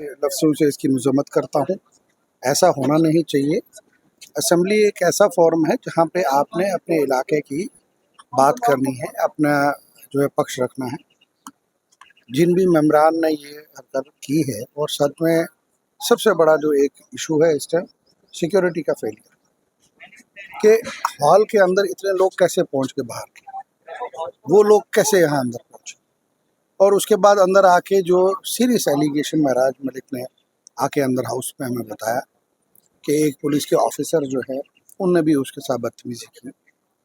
लफ्ज़ों से इसकी मज़म्मत करता हूँ। ऐसा होना नहीं चाहिए। असेंबली एक ऐसा फ़ोरम है जहाँ पे आपने अपने इलाके की बात करनी है, अपना जो है पक्ष रखना है। जिन भी मेंबरान ने ये हरकत की है और सच में सबसे बड़ा जो एक इशू है इस टाइम सिक्योरिटी का फेलियर कि हॉल के अंदर इतने लोग कैसे पहुँच के बाहर के, वो लोग कैसे यहाँ अंदर पहुँचे और उसके बाद अंदर आके जो सीरियस एलिगेशन महराज मलिक ने आके अंदर हाउस में हमें बताया कि एक पुलिस के ऑफिसर जो है उनने भी उसके साथ बदतमीजी की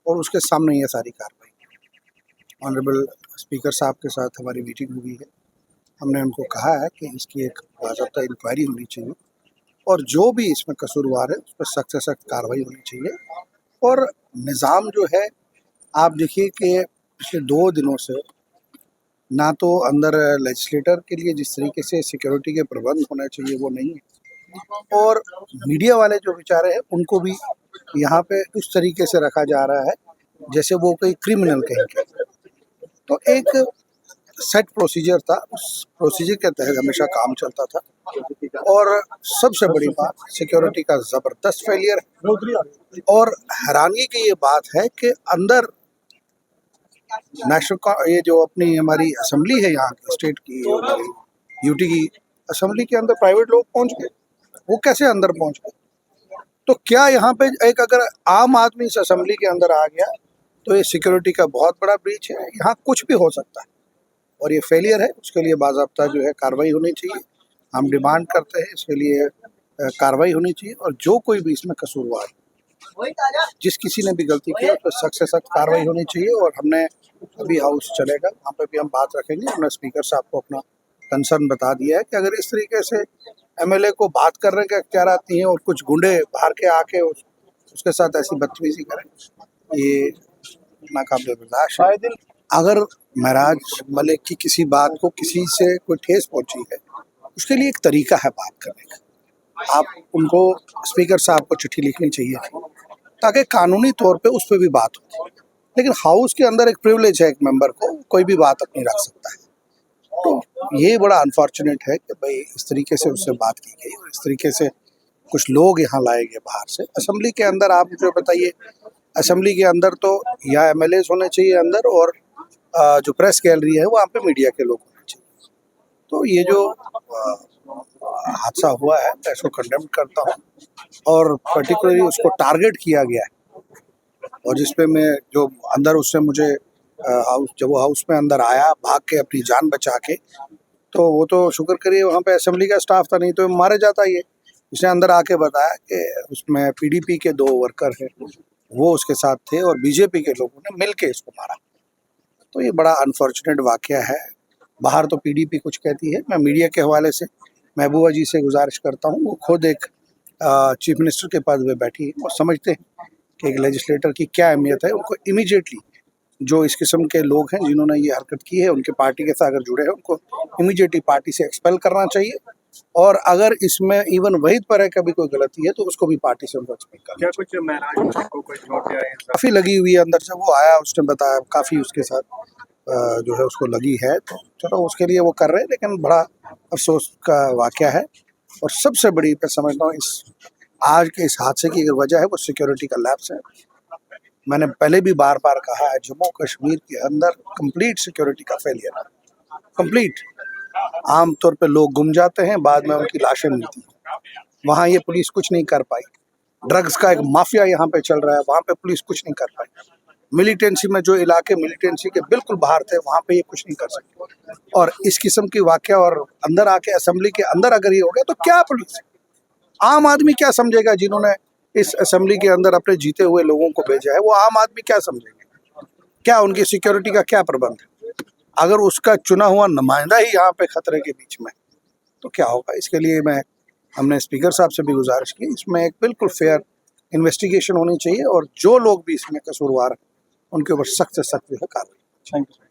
और उसके सामने ये सारी कार्रवाई की। ऑनरेबल स्पीकर साहब के साथ हमारी मीटिंग हुई है। हमने उनको कहा है कि इसकी एक बाज़ाब्ता इंक्वायरी होनी चाहिए और जो भी इसमें कसूरवार है उस पर सख्त से सख्त कार्रवाई होनी चाहिए। और निज़ाम जो है आप देखिए कि पिछले 2 दिनों से ना तो अंदर लेजिस्लेटर के लिए जिस तरीके से सिक्योरिटी के प्रबंध होने चाहिए वो नहीं है और मीडिया वाले जो बेचारे हैं उनको भी यहाँ पे उस तरीके से रखा जा रहा है जैसे वो कोई क्रिमिनल कहेंगे। तो एक सेट प्रोसीजर था, उस प्रोसीजर के तहत हमेशा काम चलता था और सबसे बड़ी बात सिक्योरिटी का ज़बरदस्त फेलियर है। और हैरानी की ये बात है कि अंदर नेशनल ये जो अपनी हमारी असेंबली है यहाँ की स्टेट की यूटी की असेंबली के अंदर प्राइवेट लोग पहुँच गए। वो कैसे अंदर पहुँच गए? तो क्या यहाँ पे एक अगर आम आदमी इस असेंबली के अंदर आ गया तो ये सिक्योरिटी का बहुत बड़ा ब्रीच है। यहाँ कुछ भी हो सकता है और ये फेलियर है। उसके लिए बाज़ाब्ता जो है कार्रवाई होनी चाहिए। हम डिमांड करते हैं इसके लिए कार्रवाई होनी चाहिए और जो कोई भी इसमें कसूरवार जिस किसी ने भी गलती की उस पर सख्त से सख्त कार्रवाई होनी चाहिए। और हमने अभी हाउस चलेगा वहाँ पे भी हम बात रखेंगे। हमने स्पीकर साहब को अपना कंसर्न बता दिया है कि अगर इस तरीके से एमएलए को बात करने का इख्तियार आती है और कुछ गुंडे बाहर के आके उसके साथ ऐसी बदतमीजी करें, ये नाकाबिले बर्दाश्त है। अगर महराज मलिक की किसी बात को किसी से कोई ठेस पहुंची है उसके लिए एक तरीका है बात करने का। आप उनको स्पीकर साहब को चिट्ठी लिखनी चाहिए ताकि कानूनी तौर पे उस पर भी बात हो। लेकिन हाउस के अंदर एक प्रिविलेज है, एक मेंबर को कोई भी बात अपनी रख सकता है। तो ये बड़ा अनफॉर्चुनेट है कि भाई इस तरीके से उससे बात की गई और इस तरीके से कुछ लोग यहाँ लाए गए बाहर से। असेंबली के अंदर आप मुझे बताइए, असेंबली के अंदर तो या एमएलए होने चाहिए अंदर और जो प्रेस गैलरी है वहाँ पे मीडिया के लोग होने चाहिए। तो ये जो हादसा हुआ है मैं इसको कंडेम करता हूँ और पर्टिकुलरली उसको टारगेट किया गया है और जिसपे मैं जो अंदर उससे मुझे हाउस जब वो हाउस में अंदर आया भाग के अपनी जान बचा के, तो वो तो शुक्र करिए वहाँ पे असेंबली का स्टाफ था, नहीं तो मारे जाता ये। उसने अंदर आके बताया कि उसमें पीडीपी के 2 वर्कर हैं वो उसके साथ थे और बीजेपी के लोगों ने मिल के इसको मारा। तो ये बड़ा अनफॉर्चुनेट वाकया है। बाहर तो पीडीपी कुछ कहती है। मैं मीडिया के हवाले से महबूबा जी से गुजारिश करता हूँ, वो खुद एक चीफ मिनिस्टर के पद पे बैठी है और समझते हैं कि एक लेजिस्लेटर की क्या अहमियत है। उनको इमीडिएटली जो इस किस्म के लोग हैं जिन्होंने ये हरकत की है उनके पार्टी के साथ अगर जुड़े हैं उनको इमीडिएटली पार्टी से एक्सपेल करना चाहिए और अगर इसमें इवन वहीद पर है कभी कोई गलती है तो उसको भी पार्टी से उनको एक्सपेल करना। क्या कुछ महराज को कोई नोट आया? काफ़ी लगी हुई है अंदर से, वो आया उसने बताया काफ़ी उसके साथ जो है उसको लगी है। तो चलो उसके लिए वो कर रहे हैं, लेकिन बड़ा अफसोस का वाक़या है। और सबसे बड़ी मैं समझता हूँ इस आज के इस हादसे की वजह है वो सिक्योरिटी का लैप्स है। मैंने पहले भी बार बार कहा है जम्मू कश्मीर के अंदर कंप्लीट सिक्योरिटी का फेलियर है, कंप्लीट। आमतौर पे लोग गुम जाते हैं, बाद में उनकी लाशें मिलती हैं। वहाँ ये पुलिस कुछ नहीं कर पाई। ड्रग्स का एक माफिया यहाँ पे चल रहा है, वहाँ पे पुलिस कुछ नहीं कर पाई। मिलिटेंसी में जो इलाके मिलिटेंसी के बिल्कुल बाहर थे वहाँ पे ये कुछ नहीं कर सकते। और इस किस्म की वाकया और अंदर आके असेंबली के अंदर अगर ये हो गया तो क्या पुलिस, आम आदमी क्या समझेगा? जिन्होंने इस असेंबली के अंदर अपने जीते हुए लोगों को भेजा है वो आम आदमी क्या समझेंगे? क्या उनकी सिक्योरिटी का क्या प्रबंध है? अगर उसका चुना हुआ नुमाइंदा ही यहाँ पे खतरे के बीच में तो क्या होगा? इसके लिए हमने स्पीकर साहब से भी गुजारिश की, इसमें एक बिल्कुल फेयर इन्वेस्टिगेशन होनी चाहिए और जो लोग भी इसमें कसूरवार हैं उनके ऊपर सख्त से सख्त जो है कार्रवाई। Thank you.